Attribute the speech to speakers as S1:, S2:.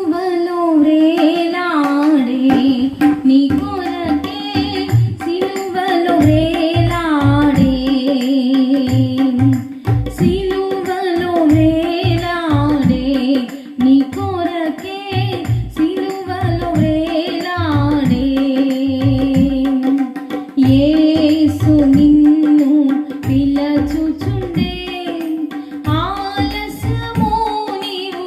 S1: సిలువలో వేలాడే నీ కొరకే సిలువలో వేలాడే సిలువలో వేలాడే నీ కొరకే సిలువలో వేలాడే యేసు నిన్ను పిలచుచుండే ఆలస్యము నీవు